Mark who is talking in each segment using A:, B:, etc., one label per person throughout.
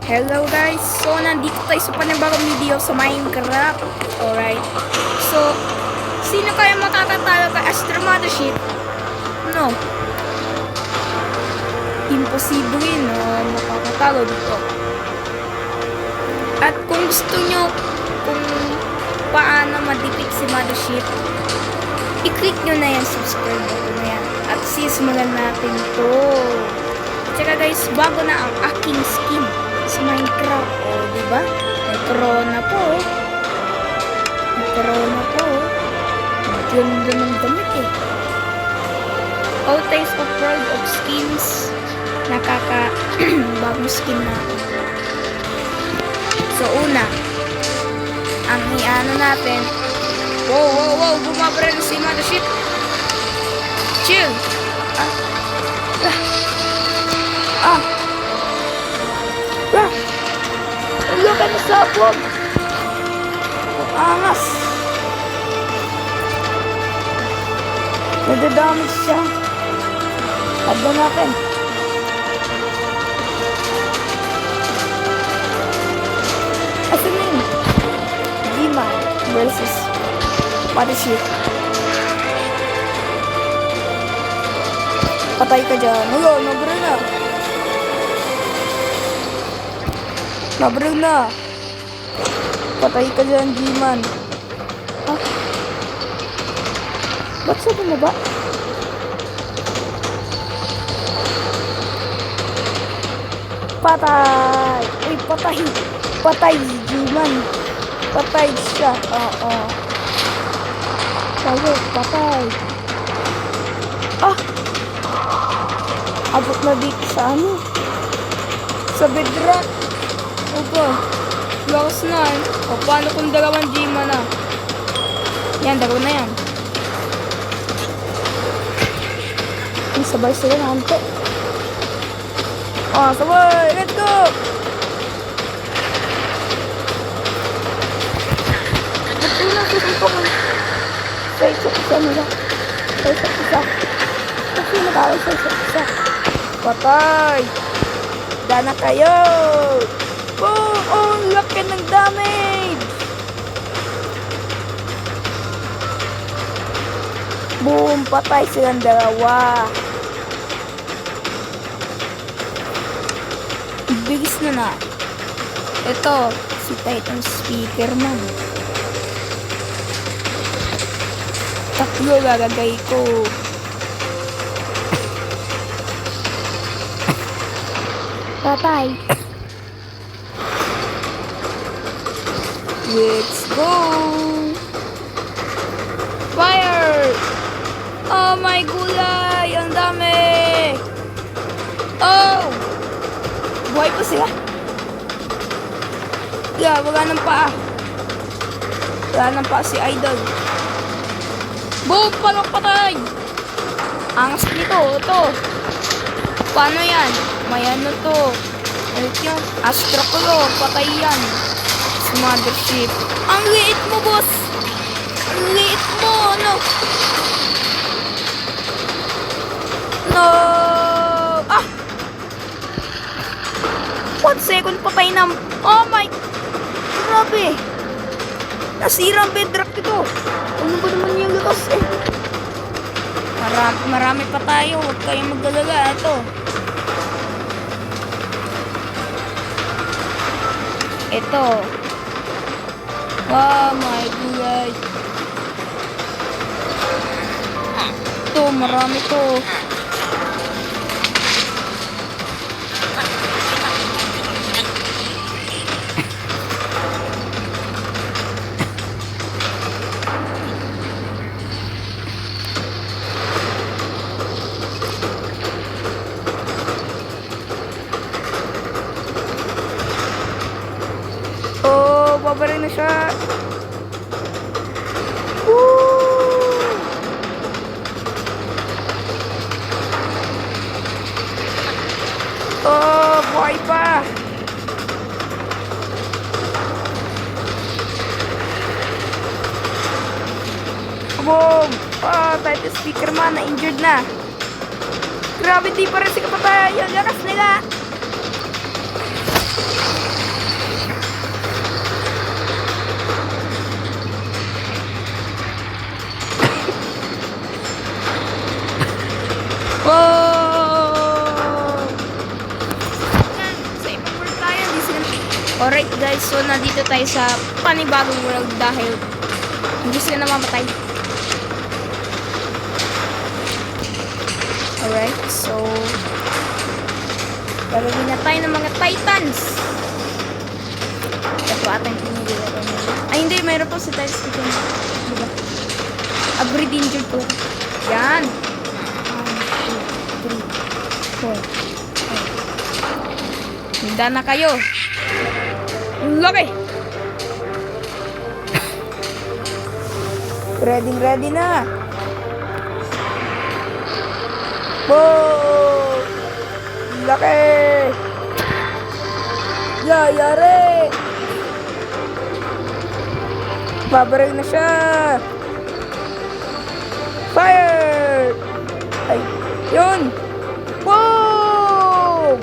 A: Hello guys! So, nandito tayo sa panibagong video sa Minecraft. Alright. So, sino kaya makakatalo kay Astro Mothership? No. Imposible no makakatalo dito. At kung gusto nyo kung paano ma-defeat si Mothership, i-click nyo na yan, subscribe button na yan. At sisimulan natin to. Tsaka guys, bago na ang aking skin sa Minecraft. O, diba? May corona po. May corona po. Ang ganda ng damit eh. All types of world of skins. Bagong skin na. So, una, ang iano natin. Wow! Bumabara na si Mothership. Chill. Look at the sabog. Ang angas. Nadadamage siya. Tagda natin. Asan na yun? G-Man versus Mothership. Patay ka dyan. Wala, nabro na. Nabro na. Patay ka dyan, G-Man. Ha? Ba't siya bumaba? Patay! Uy, patay! Patay, G-Man. Patay siya. Oo. Sayo, patay. Abot na dito sa ano? Sa bedrock. Opo. Lakas na eh. O, paano kung dalawang G-Man na? Yan, dalawa na yan. Sabay sila na hanto. Sabay! Let's go! Ba't yun ang susuntukan? Sa isa nila. Sa isa. Kasi natawag sa isa. Patay! Dana kayo! Boom! Oh, laki ng damage! Boom! Patay silang dalawa. Bilis na. Ito, si Titan Speaker man. Tatlo gagagay ko. Patay. Let's go! Fire! Oh my gulay! Ang dami! Oh! Buhay pa sila. Wala nang paa. Wala nang paa si Idol. Boom! Palok patay! Angas nito. Ito. Paano yan? May ano to. Ano yung Astro Claw. Patay yan. Si Mothership. Ang liit mo, boss! Ang liit mo! No! No! 1 second patay na. Oh my! Grabe! Nasira ang bedrock ito. Ano ba naman yung lakas eh? Marami pa tayo. Huwag kayong magdalaga. Ito. Ito. Oh my God. Ito, marami to. Pabarin na siya. Woo! Buhay pa. Boom! Titan Speaker man, na-injured na. Grabe, di pa rin si kapatay. Yung lakas nila. Alright guys, so nandito tayo sa panibagong world dahil hindi sila namamatay. Alright, so gagawin na tayo ng mga titans. Ito pa atang pinilaro nila. Ay hindi, mayroon po si Titans dito. Diba? Upgrade injured ko. Yan. 1, 2, 3, 4. Handa na kayo. Laki! Ready na. Boom! Laki! Yayari! Babaril na siya! Fire! Ay, yun! Boom!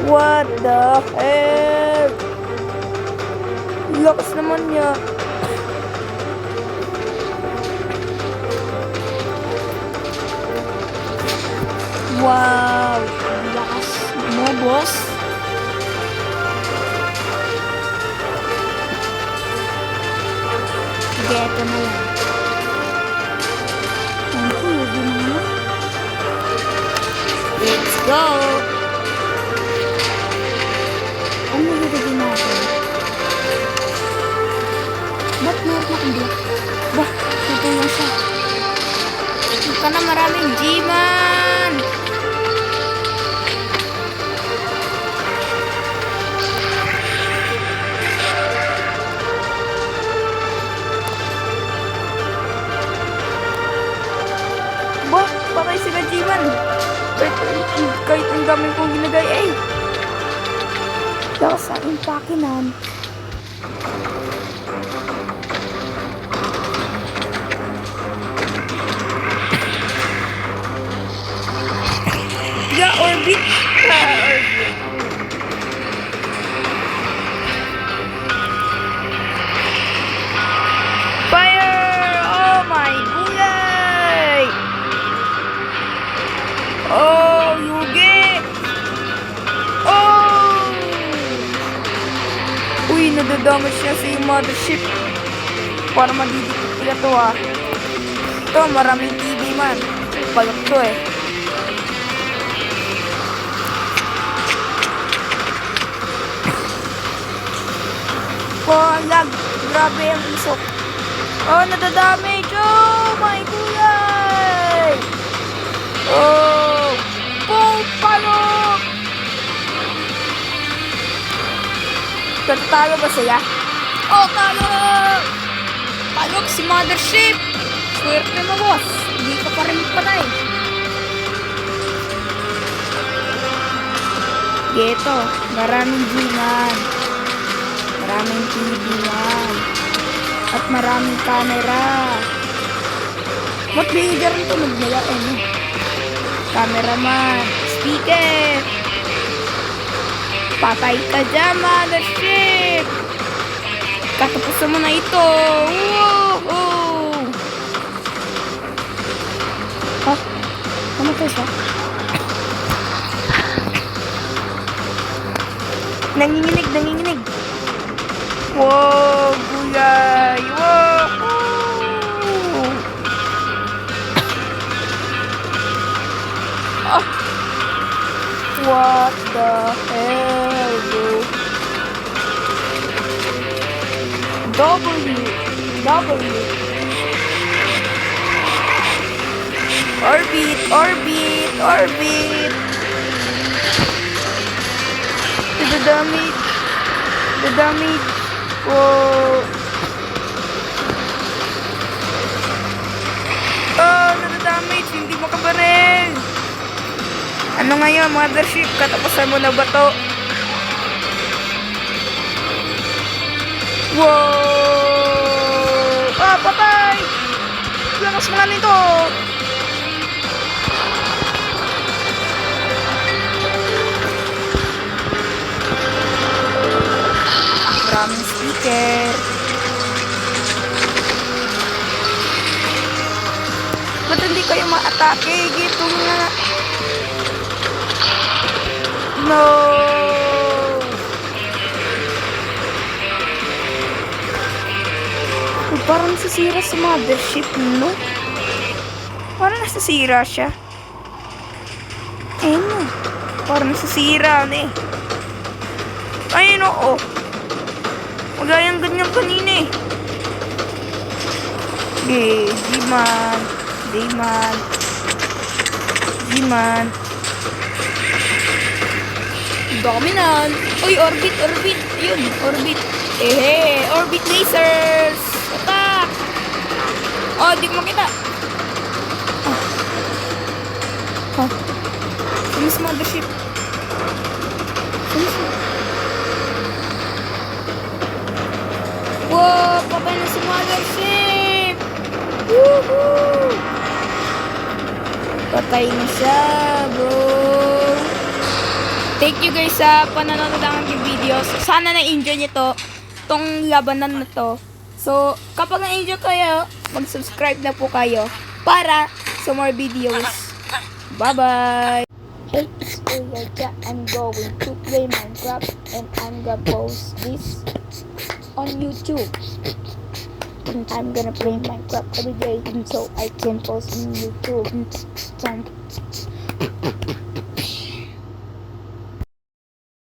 A: What the heck? Lakas naman niya. Wow! Lakas mo, boss. Sige, ito na yan. Let's go! Ano nagagawin natin? Ba't meron akong block? Bah, tutulong siya. Ito ka na maraming G-Man! Bah, patay sila G-Man! Kahit ang dami kong ginagay, eh! Lakas sa aking pakinan. Yeah, orbit! Orbit! Fire! Oh my gulay! Oh, Yugi! Oh! Uy, nadadamage niya sa yung mothership. Para madidikit nila to ah. Ito, maraming TV man. Balok to eh. Oh, lag. Grabe ang isok. Oh, nadadamage. Oh, my gulay. Oh. Oh, palok. Tatalo ba siya? Oh, palok. Palok si mothership. Swerte mo, boss. Hindi ka pa rin patay. Geto. Maraming G-Man. Maraming TV-Man. At maraming camera. Ba't bigyan rin tunog nila eh? Cameraman. Speaker. Patay ka dyan, mothership. Katapusan mo na ito. Wow! Oh, namatay siya. Nanginginig. Wow, gulay! Wow! Oh. What the hell, bro? W. Orbit. The damage. Whoa. Oh, nadadamage. Hindi mo kabaril. Ano ngayon, mothership? Katapusan mo na ba to? Wow! Ah, patay! Lakas mga nito! Maraming speaker. Ba't hindi kayo ma-atake? Gito nga. No! Oh, parang nasisira sa mothership, no? Parang nasisira siya. Ayun na. Parang nasisira na eh. Ayun oo. Wala yung ganyan kanina eh. Okay, G-Man. D-Man. G-Man. Dominant. Uy, orbit. Yun, orbit. Orbit lasers. Attack. Oh, di ko makita. Miss mothership. Wow, patay na si mothership. Woohoo! Patay na siya, bro. Thank you guys sa panonood ng aking videos. Sana na-enjoy nyo to. Tong labanan na to. So, kapag na-enjoy kayo, mag-subscribe na po kayo para sa more videos. Bye-bye! Hey, it's Jack. I'm going to play Minecraft and I'm gonna post this on YouTube. And I'm gonna play Minecraft every day so I can post on YouTube.